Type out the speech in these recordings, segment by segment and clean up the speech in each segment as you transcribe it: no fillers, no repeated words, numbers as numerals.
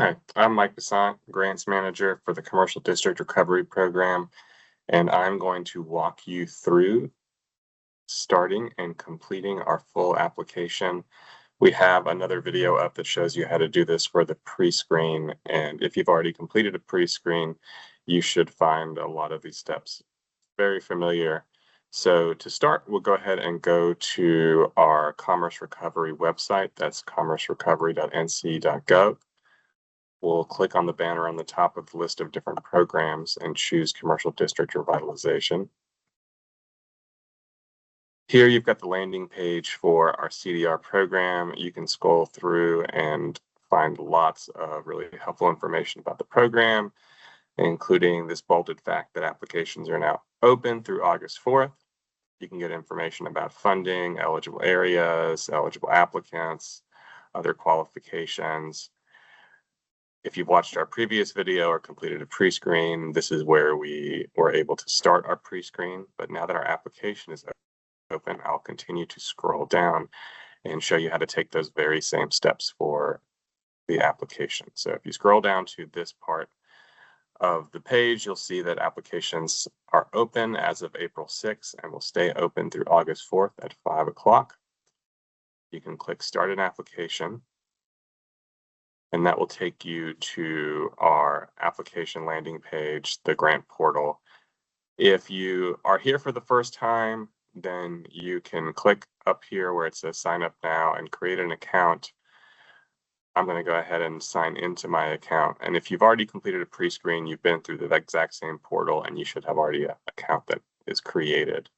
Hi, I'm Mike Besant, Grants Manager for the Commercial District Recovery Program, and I'm going to walk you through starting and completing our full application. We have another video up that shows you how to do this for the pre-screen, and if you've already completed a pre-screen, you should find a lot of these steps very familiar. So to start, we'll go ahead and go to our Commerce Recovery website. That's commercerecovery.nc.gov. We'll click on the banner on the top of the list of different programs and choose Commercial District Revitalization. Here you've got the landing page for our CDR program. You can scroll through and find lots of really helpful information about the program, including this bolded fact that applications are now open through August 4th. You can get information about funding, eligible areas, eligible applicants, other qualifications. If you've watched our previous video or completed a pre-screen, this is where we were able to start our pre-screen. But now that our application is open, I'll continue to scroll down and show you how to take those very same steps for the application. So if you scroll down to this part of the page, you'll see that applications are open as of April 6th and will stay open through August 4th at 5 o'clock. You can click Start an Application, and that will take you to our application landing page, the grant portal. If you are here for the first time, then you can click up here where it says sign up now and create an account. I'm going to go ahead and sign into my account. And if you've already completed a pre-screen, you've been through the exact same portal and you should have already an account that is created.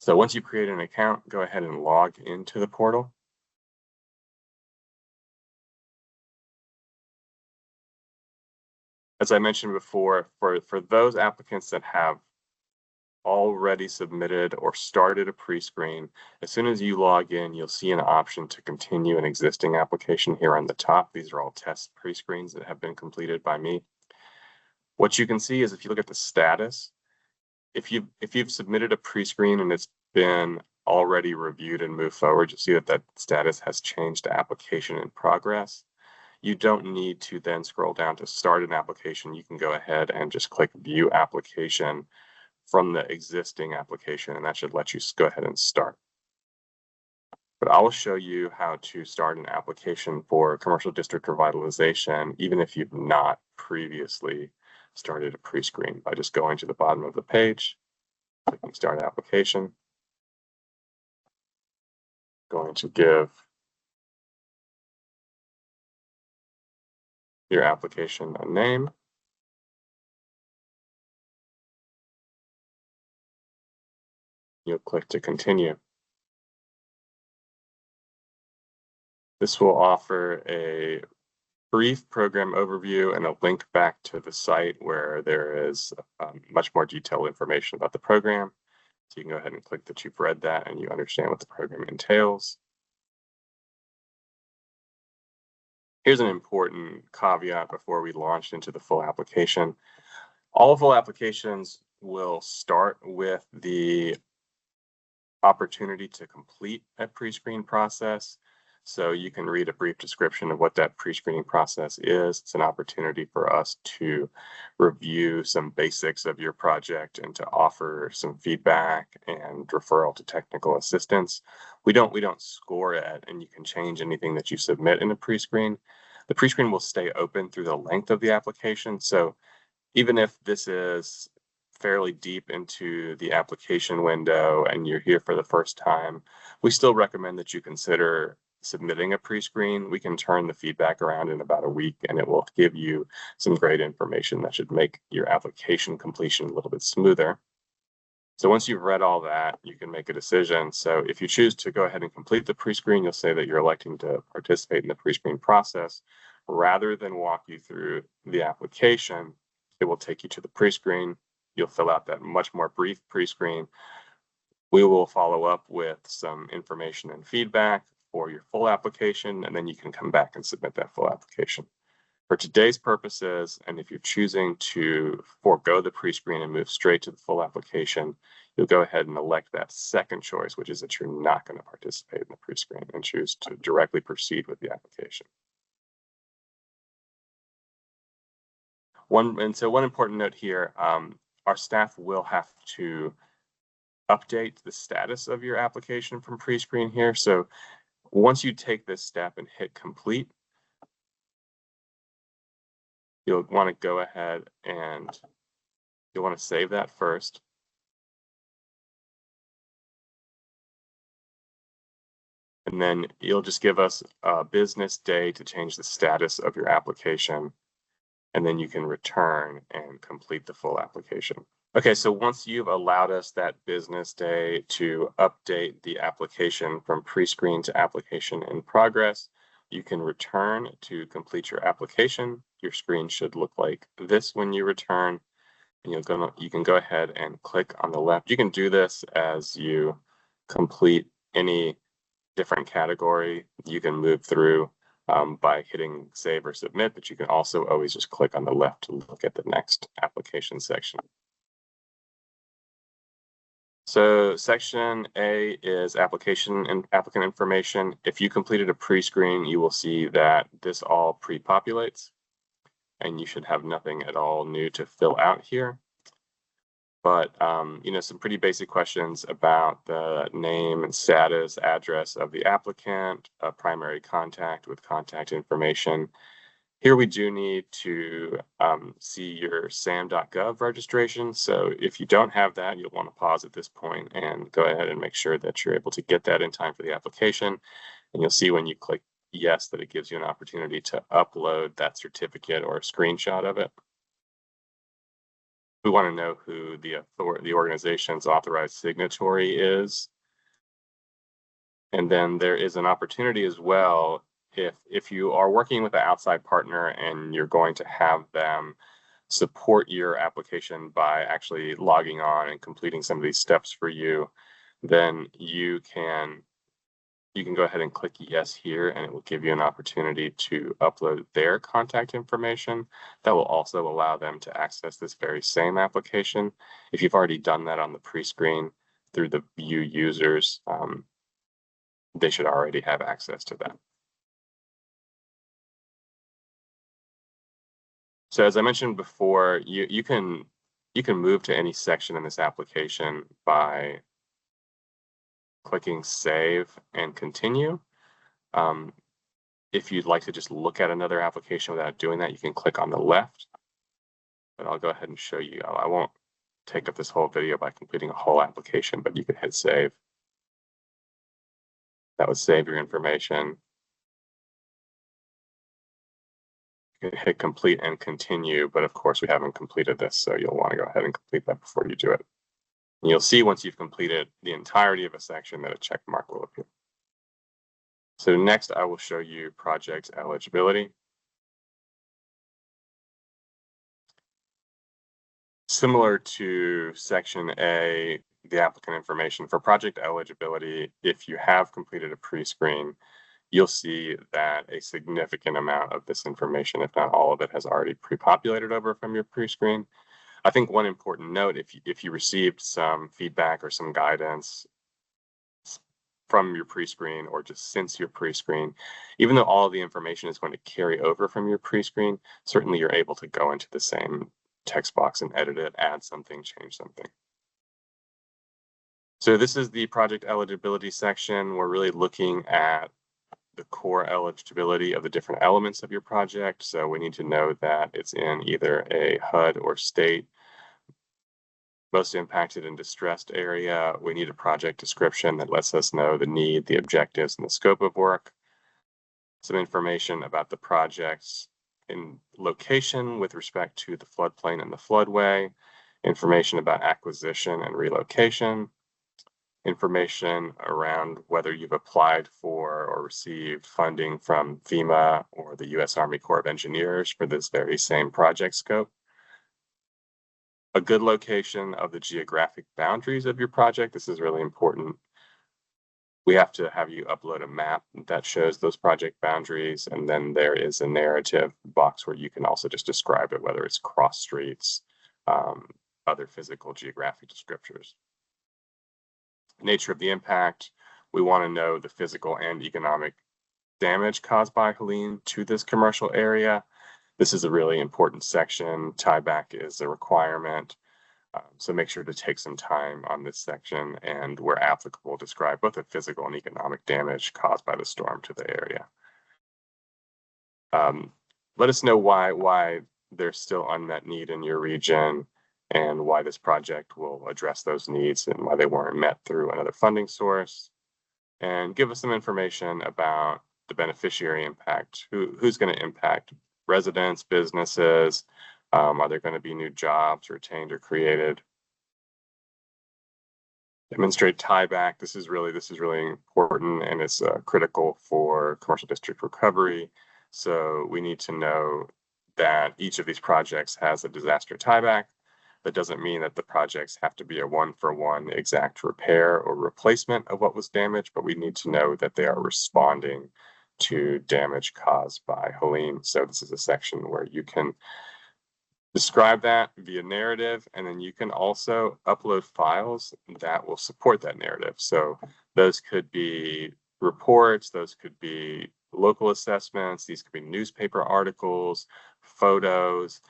So once you create an account, go ahead and log into the portal. As I mentioned before, for those applicants that have already submitted or started a pre-screen, as soon as you log in, you'll see an option to continue an existing application here on the top. These are all test pre-screens that have been completed by me. What you can see is if you look at the status, if you've submitted a pre-screen and it's been already reviewed and moved forward, you'll see that that status has changed to application in progress. You don't need to then scroll down to start an application. You can go ahead and just click View Application from the existing application, and that should let you go ahead and start. But I will show you how to start an application for Commercial District Revitalization, even if you've not previously started a pre-screen, by just going to the bottom of the page, clicking Start Application. Going to give your application a name. You'll click to continue. This will offer a brief program overview and a link back to the site where there is much more detailed information about the program. So you can go ahead and click that you've read that and you understand what the program entails. Here's an important caveat before we launch into the full application. All full applications will start with the opportunity to complete a pre-screen process. So you can read a brief description of what that pre-screening process is. It's an opportunity for us to review some basics of your project and to offer some feedback and referral to technical assistance. We don't score it, and you can change anything that you submit in a pre-screen. The pre-screen will stay open through the length of the application. So even if this is fairly deep into the application window and you're here for the first time, we still recommend that you consider submitting a pre-screen. We can turn the feedback around in about a week and it will give you some great information that should make your application completion a little bit smoother. So once you've read all that, you can make a decision. So if you choose to go ahead and complete the pre-screen, you'll say that you're electing to participate in the pre-screen process. Rather than walk you through the application, it will take you to the pre-screen. You'll fill out that much more brief pre-screen. We will follow up with some information and feedback for your full application, and then you can come back and submit that full application. For today's purposes, and if you're choosing to forego the pre-screen and move straight to the full application, you'll go ahead and elect that second choice, which is that you're not going to participate in the pre-screen and choose to directly proceed with the application. One important note here, our staff will have to update the status of your application from pre-screen here. So once you take this step and hit complete, you'll want to go ahead and you'll want to save that first. And then you'll just give us a business day to change the status of your application. And then you can return and complete the full application. Okay, so once you've allowed us that business day to update the application from pre-screen to application in progress, you can return to complete your application. Your screen should look like this when you return. And you can go ahead and click on the left. You can do this as you complete any different category. You can move through by hitting save or submit, but you can also always just click on the left to look at the next application section. So section A is application and applicant information. If you completed a pre-screen, you will see that this all pre-populates, and you should have nothing at all new to fill out here. But some pretty basic questions about the name and status, address of the applicant, a primary contact with contact information. Here we do need to see your sam.gov registration. So if you don't have that, you'll want to pause at this point and go ahead and make sure that you're able to get that in time for the application. And you'll see when you click yes that it gives you an opportunity to upload that certificate or a screenshot of it. We want to know who the organization's authorized signatory is. And then there is an opportunity as well if you are working with an outside partner and you're going to have them support your application by actually logging on and completing some of these steps for you, then you can go ahead and click yes here, and it will give you an opportunity to upload their contact information. That will also allow them to access this very same application. If you've already done that on the pre-screen through the view users, they should already have access to that. So as I mentioned before, you can move to any section in this application by clicking save and continue. If you'd like to just look at another application without doing that, you can click on the left. But I'll go ahead and show you. I won't take up this whole video by completing a whole application, but you can hit save. That would save your information. You can hit complete and continue, but of course we haven't completed this, so you'll want to go ahead and complete that before you do it. And you'll see once you've completed the entirety of a section that a check mark will appear. So next I will show you project eligibility. Similar to section A, the applicant information, for project eligibility, if you have completed a pre-screen, you'll see that a significant amount of this information, if not all of it, has already pre-populated over from your pre-screen. I think one important note, if you received some feedback or some guidance from your pre-screen or just since your pre-screen, even though all of the information is going to carry over from your pre-screen, certainly you're able to go into the same text box and edit it, add something, change something. So this is the project eligibility section. We're really looking at the core eligibility of the different elements of your project. So we need to know that it's in either a HUD or state, most impacted and distressed area. We need a project description that lets us know the need, the objectives, and the scope of work. Some information about the project's in location with respect to the floodplain and the floodway, information about acquisition and relocation, information around whether you've applied for or received funding from FEMA or the U.S. Army Corps of Engineers for this very same project scope, a good location of the geographic boundaries of your project. This is really important. We have to have you upload a map that shows those project boundaries, and then there is a narrative box where you can also just describe it, whether it's cross streets, other physical geographic descriptors. Nature of the impact, we want to know the physical and economic damage caused by Helene to this commercial area. This is a really important section. Tieback is a requirement. So make sure to take some time on this section and, where applicable, describe both the physical and economic damage caused by the storm to the area. Let us know why there's still unmet need in your region and why this project will address those needs and why they weren't met through another funding source. And give us some information about the beneficiary impact. Who's going to impact? Residents, businesses? Are there going to be new jobs retained or created? Demonstrate tieback. This is really important, and it's critical for commercial district recovery. So we need to know that each of these projects has a disaster tieback. That doesn't mean that the projects have to be a one-for-one exact repair or replacement of what was damaged, but we need to know that they are responding to damage caused by Helene. So this is a section where you can describe that via narrative, and then you can also upload files that will support that narrative. So those could be reports, those could be local assessments, these could be newspaper articles, photos,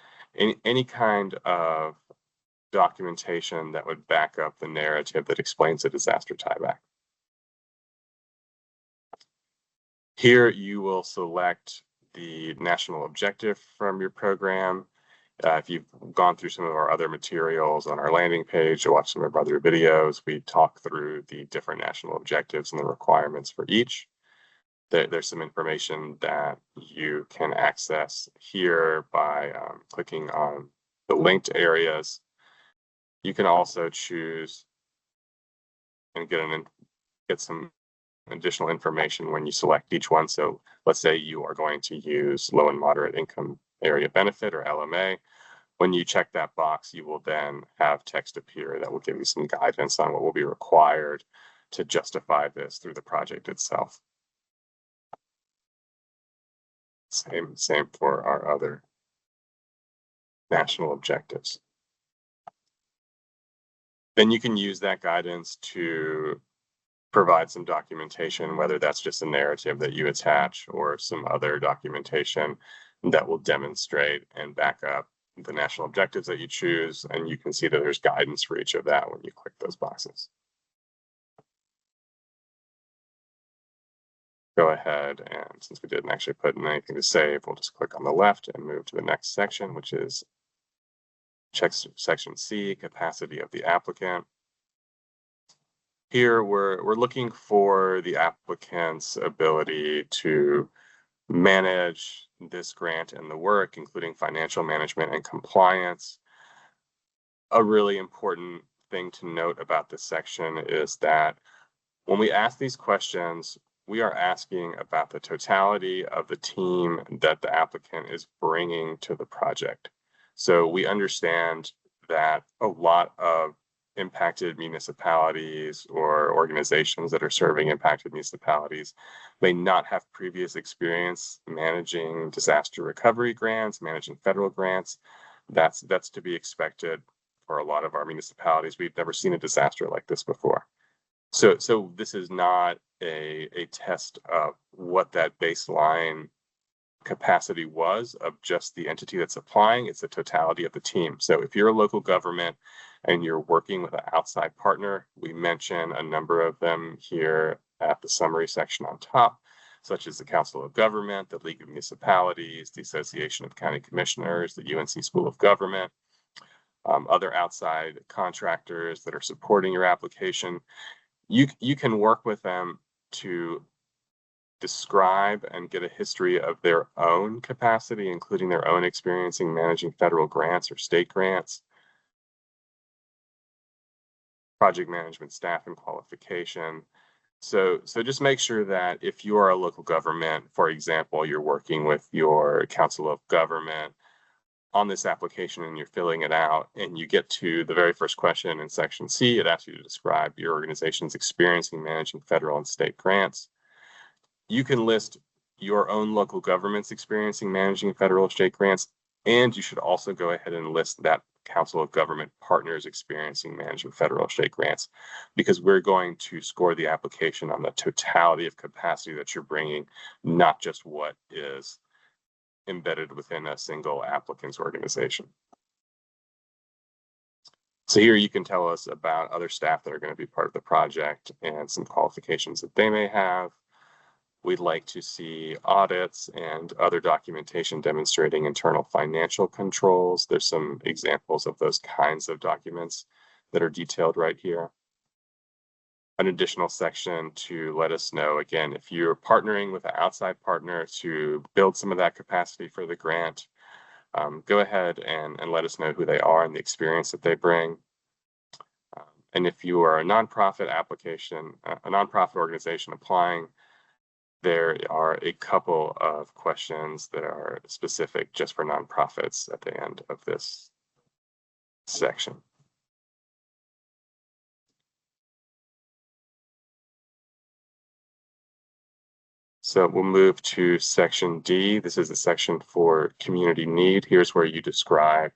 any kind of documentation that would back up the narrative that explains the disaster tieback. Here you will select the national objective from your program. If you've gone through some of our other materials on our landing page or watched some of our other videos, we talk through the different national objectives and the requirements for each. There's some information that you can access here by clicking on the linked areas. You can also choose and get some additional information when you select each one. So let's say you are going to use low and moderate income area benefit, or LMA. When you check that box, you will then have text appear that will give you some guidance on what will be required to justify this through the project itself. Same for our other national objectives. Then you can use that guidance to provide some documentation, whether that's just a narrative that you attach or some other documentation that will demonstrate and back up the national objectives that you choose. And you can see that there's guidance for each of that when you click those boxes. Go ahead, and since we didn't actually put in anything to save, we'll just click on the left and move to the next section, which is check section C, capacity of the applicant. Here we're looking for the applicant's ability to manage this grant and the work, including financial management and compliance. A really important thing to note about this section is that when we ask these questions, we are asking about the totality of the team that the applicant is bringing to the project. So we understand that a lot of impacted municipalities or organizations that are serving impacted municipalities may not have previous experience managing disaster recovery grants, managing federal grants. That's to be expected for a lot of our municipalities. We've never seen a disaster like this before. So this is not a test of what that baseline capacity was of just the entity that's applying. It's the totality of the team. So if you're a local government and you're working with an outside partner, we mention a number of them here at the summary section on top, such as the Council of Government, the League of Municipalities, the Association of County Commissioners, the UNC School of Government, other outside contractors that are supporting your application. You can work with them to describe and get a history of their own capacity, including their own experience in managing federal grants or state grants, project management staff and qualification. So just make sure that if you are a local government, for example, you're working with your Council of Government on this application and you're filling it out and you get to the very first question in section C, it asks you to describe your organization's experience in managing federal and state grants. You can list your own local government's experience in managing federal and state grants, and you should also go ahead and list that Council of Government Partners experiencing managing federal and state grants, because we're going to score the application on the totality of capacity that you're bringing, not just what is embedded within a single applicant's organization. So here you can tell us about other staff that are going to be part of the project and some qualifications that they may have. We'd like to see audits and other documentation demonstrating internal financial controls. There's some examples of those kinds of documents that are detailed right here. An additional section to let us know, again, if you're partnering with an outside partner to build some of that capacity for the grant, go ahead and let us know who they are and the experience that they bring. And if you are a nonprofit application, a nonprofit organization applying, there are a couple of questions that are specific just for nonprofits at the end of this section. So we'll move to section D. This is the section for community need. Here's where you describe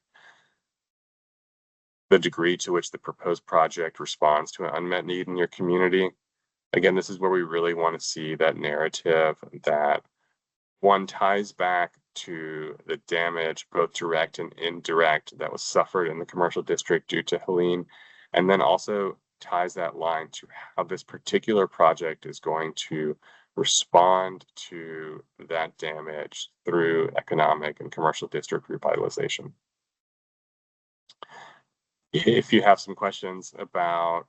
the degree to which the proposed project responds to an unmet need in your community. Again, this is where we really want to see that narrative that one ties back to the damage, both direct and indirect, that was suffered in the commercial district due to Helene, and then also ties that line to how this particular project is going to respond to that damage through economic and commercial district revitalization. If you have some questions about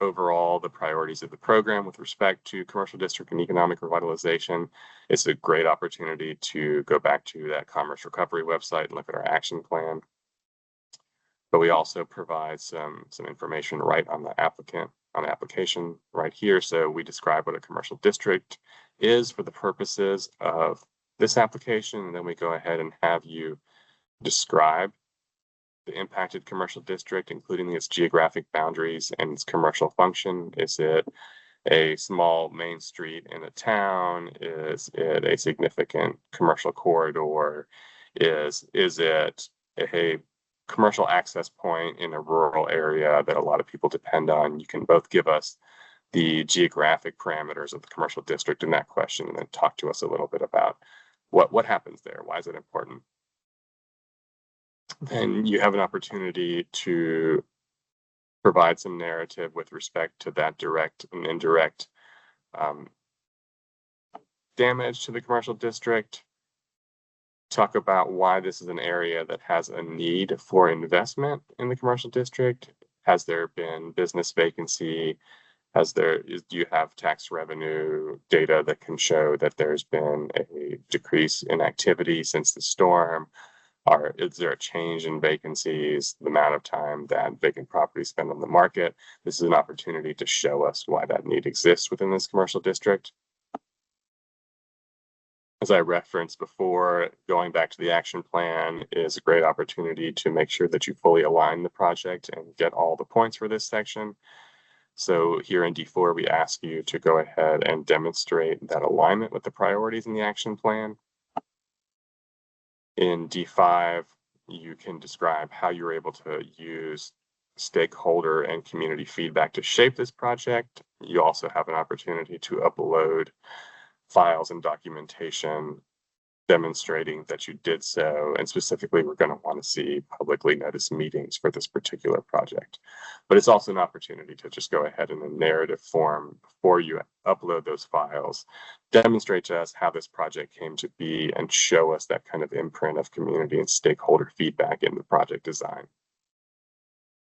overall the priorities of the program with respect to commercial district and economic revitalization, it's a great opportunity to go back to that Commerce Recovery website and look at our action plan. But we also provide some information right on the application right here. So we describe what a commercial district is for the purposes of this application, and then we go ahead and have you describe the impacted commercial district, including its geographic boundaries and its commercial function. Is it a small main street in a town? Is it a significant commercial corridor? Is it a commercial access point in a rural area that a lot of people depend on? You can both give us the geographic parameters of the commercial district in that question, and then talk to us a little bit about what happens there. Why is it important? Then you have an opportunity to provide some narrative with respect to that direct and indirect damage to the commercial district. Talk about why this is an area that has a need for investment in the commercial district. Has there been business vacancy? Do you have tax revenue data that can show that there's been a decrease in activity since the storm? Is there a change in vacancies, the amount of time that vacant properties spend on the market? This is an opportunity to show us why that need exists within this commercial district. As I referenced before, going back to the action plan is a great opportunity to make sure that you fully align the project and get all the points for this section. So here in D4, we ask you to go ahead and demonstrate that alignment with the priorities in the action plan. In D5, you can describe how you're able to use stakeholder and community feedback to shape this project. You also have an opportunity to upload files and documentation demonstrating that you did so. And specifically, we're going to want to see publicly noticed meetings for this particular project. But it's also an opportunity to just go ahead in a narrative form before you upload those files, demonstrate to us how this project came to be, and show us that kind of imprint of community and stakeholder feedback in the project design.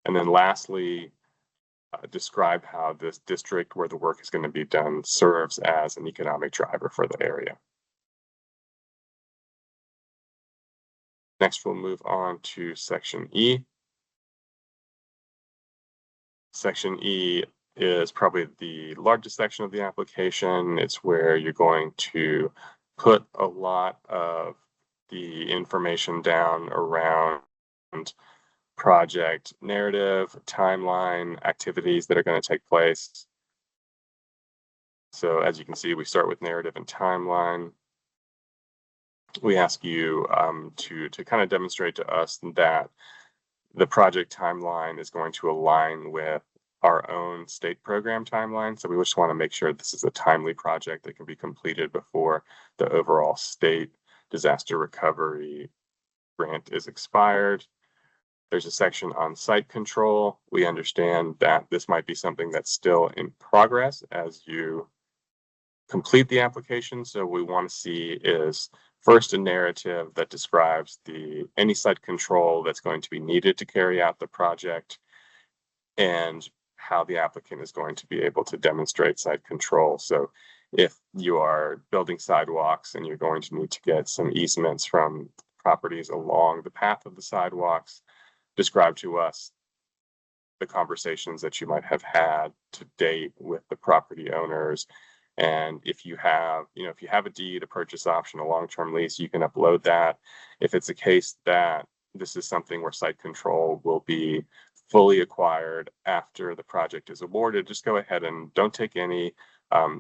And then lastly, describe how this district where the work is going to be done serves as an economic driver for the area. Next, we'll move on to section E. Section E is probably the largest section of the application. It's where you're going to put a lot of the information down around project narrative, timeline, activities that are going to take place. So as you can see, we start with narrative and timeline. We ask you to kind of demonstrate to us that the project timeline is going to align with our own state program timeline. So we just want to make sure this is a timely project that can be completed before the overall state disaster recovery grant is expired. There's a section on site control. We understand that this might be something that's still in progress as you complete the application. So we want to see is first a narrative that describes any site control that's going to be needed to carry out the project and how the applicant is going to be able to demonstrate site control. So if you are building sidewalks and you're going to need to get some easements from properties along the path of the sidewalks, describe to us the conversations that you might have had to date with the property owners. And if you have, if you have a deed, a purchase option, a long-term lease, you can upload that. If it's a case that this is something where site control will be fully acquired after the project is awarded, just go ahead and don't take any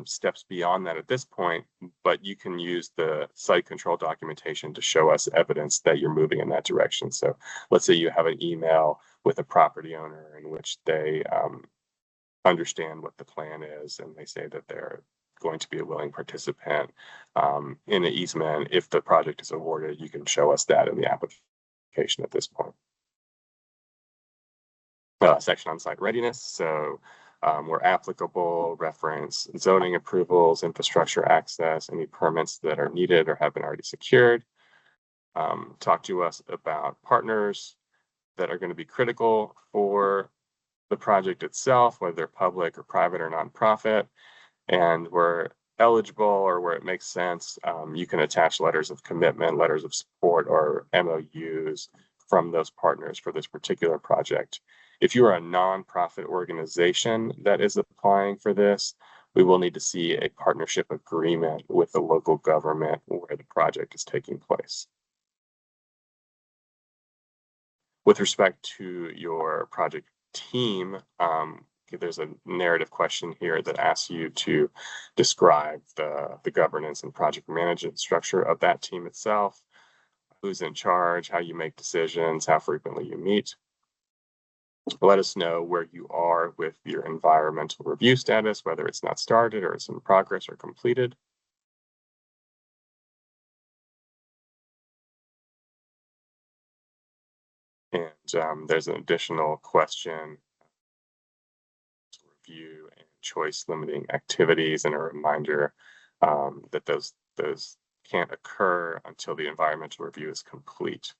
steps beyond that at this point, but you can use the site control documentation to show us evidence that you're moving in that direction. So let's say you have an email with a property owner in which they understand what the plan is and they say that they're going to be a willing participant in an easement. If the project is awarded, you can show us that in the application at this point. Section on site readiness. So where applicable, reference zoning approvals, infrastructure access, any permits that are needed or have been already secured. Talk to us about partners that are going to be critical for the project itself, whether they're public or private or nonprofit. And where eligible or where it makes sense, you can attach letters of commitment, letters of support, or MOUs from those partners for this particular project. If you are a nonprofit organization that is applying for this, we will need to see a partnership agreement with the local government where the project is taking place. With respect to your project team, there's a narrative question here that asks you to describe the governance and project management structure of that team itself, who's in charge, how you make decisions, how frequently you meet. Let us know where you are with your environmental review status, whether it's not started or it's in progress or completed. And there's an additional question, review and choice limiting activities, and a reminder that those can't occur until the environmental review is complete.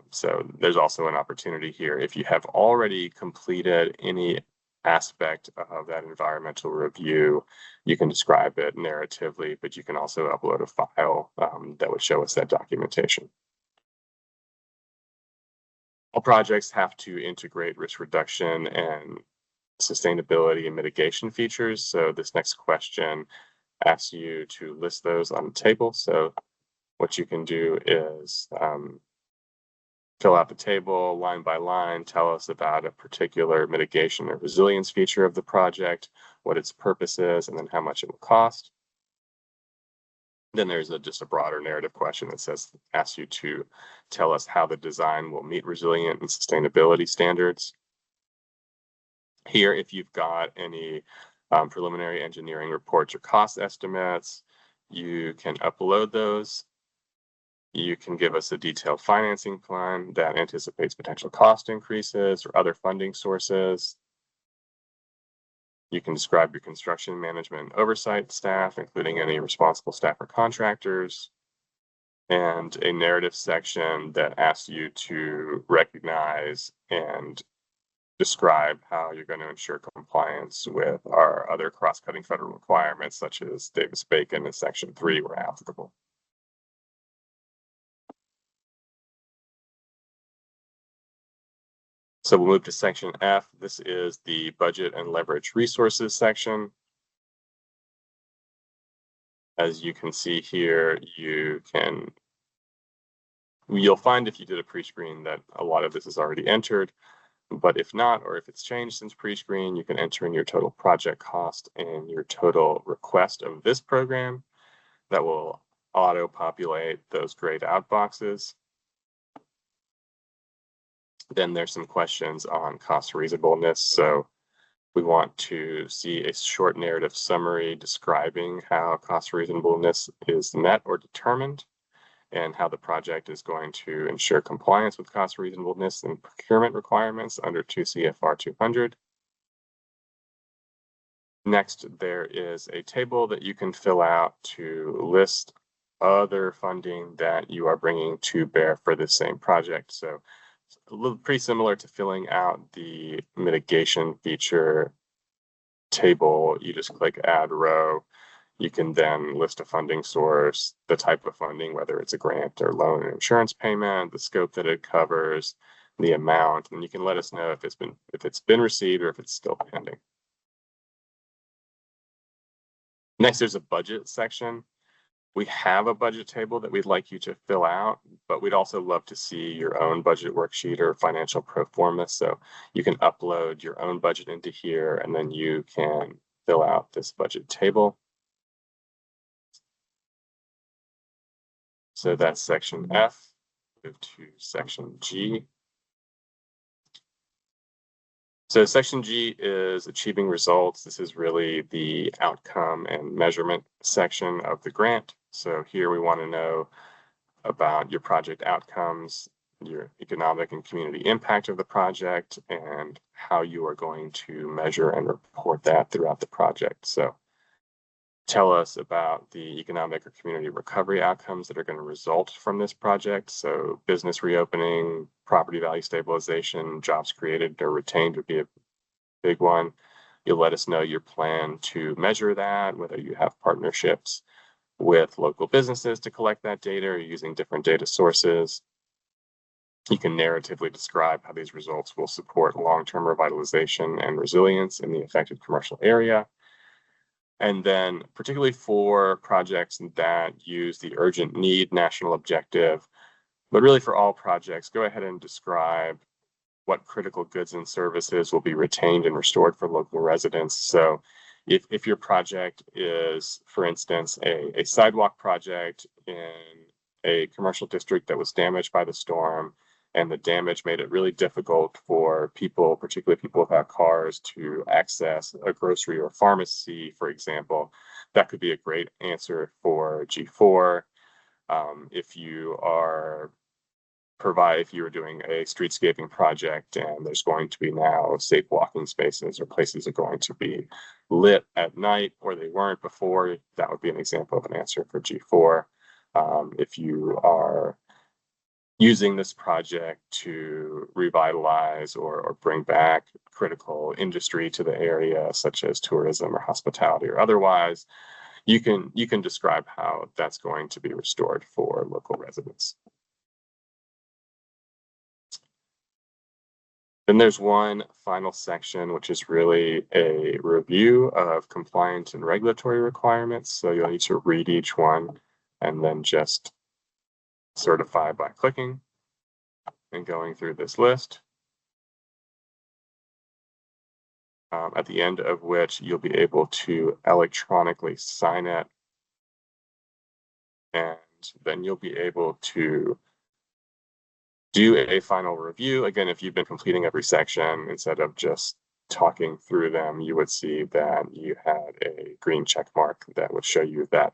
So there's also an opportunity here. If you have already completed any aspect of that environmental review, you can describe it narratively, but you can also upload a file that would show us that documentation. All projects have to integrate risk reduction and sustainability and mitigation features. So this next question asks you to list those on the table. So what you can do is fill out the table line by line, tell us about a particular mitigation or resilience feature of the project, what its purpose is, and then how much it will cost. Then there's just a broader narrative question that asks you to tell us how the design will meet resilient and sustainability standards. Here, if you've got any preliminary engineering reports or cost estimates, you can upload those. You can give us a detailed financing plan that anticipates potential cost increases or other funding sources. You can describe your construction management and oversight staff, including any responsible staff or contractors, and a narrative section that asks you to recognize and describe how you're going to ensure compliance with our other cross-cutting federal requirements, such as Davis-Bacon and Section 3 where applicable. So we'll move to Section F. This is the budget and leverage resources section. As you can see here, you'll find if you did a pre-screen that a lot of this is already entered, but if not, or if it's changed since pre-screen, you can enter in your total project cost and your total request of this program. That will auto-populate those grayed out boxes. Then there's some questions on cost reasonableness. So we want to see a short narrative summary describing how cost reasonableness is met or determined, and how the project is going to ensure compliance with cost reasonableness and procurement requirements under 2 CFR 200. Next, there is a table that you can fill out to list other funding that you are bringing to bear for the same project. So pretty similar to filling out the mitigation feature table. You just click add row. You can then list a funding source, the type of funding, whether it's a grant or loan or insurance payment, the scope that it covers, the amount, and you can let us know if it's been received or if it's still pending. Next, there's a budget section. We have a budget table that we'd like you to fill out, but we'd also love to see your own budget worksheet or financial pro forma. So you can upload your own budget into here, and then you can fill out this budget table. So that's section F. Move to section G. So section G is achieving results. This is really the outcome and measurement section of the grant. So here we want to know about your project outcomes, your economic and community impact of the project, and how you are going to measure and report that throughout the project. So tell us about the economic or community recovery outcomes that are going to result from this project. So business reopening, property value stabilization, jobs created or retained would be a big one. You'll let us know your plan to measure that, whether you have partnerships with local businesses to collect that data or using different data sources. You can narratively describe how these results will support long-term revitalization and resilience in the affected commercial area. And then particularly for projects that use the urgent need national objective, but really for all projects, go ahead and describe what critical goods and services will be retained and restored for local residents. So if your project is, for instance, a sidewalk project in a commercial district that was damaged by the storm, and the damage made it really difficult for people, particularly people without cars, to access a grocery or pharmacy, for example, that could be a great answer for G4. If you are doing a streetscaping project and there's going to be now safe walking spaces or places are going to be lit at night or they weren't before, that would be an example of an answer for G4. If you are using this project to revitalize or bring back critical industry to the area, such as tourism or hospitality or otherwise, you can describe how that's going to be restored for local residents. Then there's one final section, which is really a review of compliance and regulatory requirements. So you'll need to read each one and then just certify by clicking and going through this list. At the end of which you'll be able to electronically sign it. And then you'll be able to do a final review. Again, if you've been completing every section, instead of just talking through them, you would see that you had a green check mark that would show you that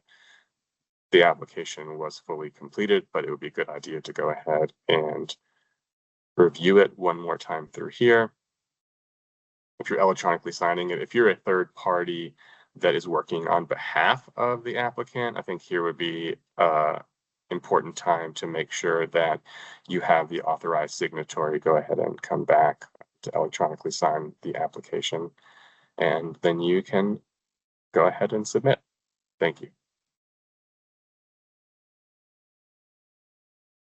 the application was fully completed, but it would be a good idea to go ahead and review it one more time through here. If you're electronically signing it, if you're a third party that is working on behalf of the applicant, I think here would be important time to make sure that you have the authorized signatory go ahead and come back to electronically sign the application, and then you can go ahead and submit. Thank you.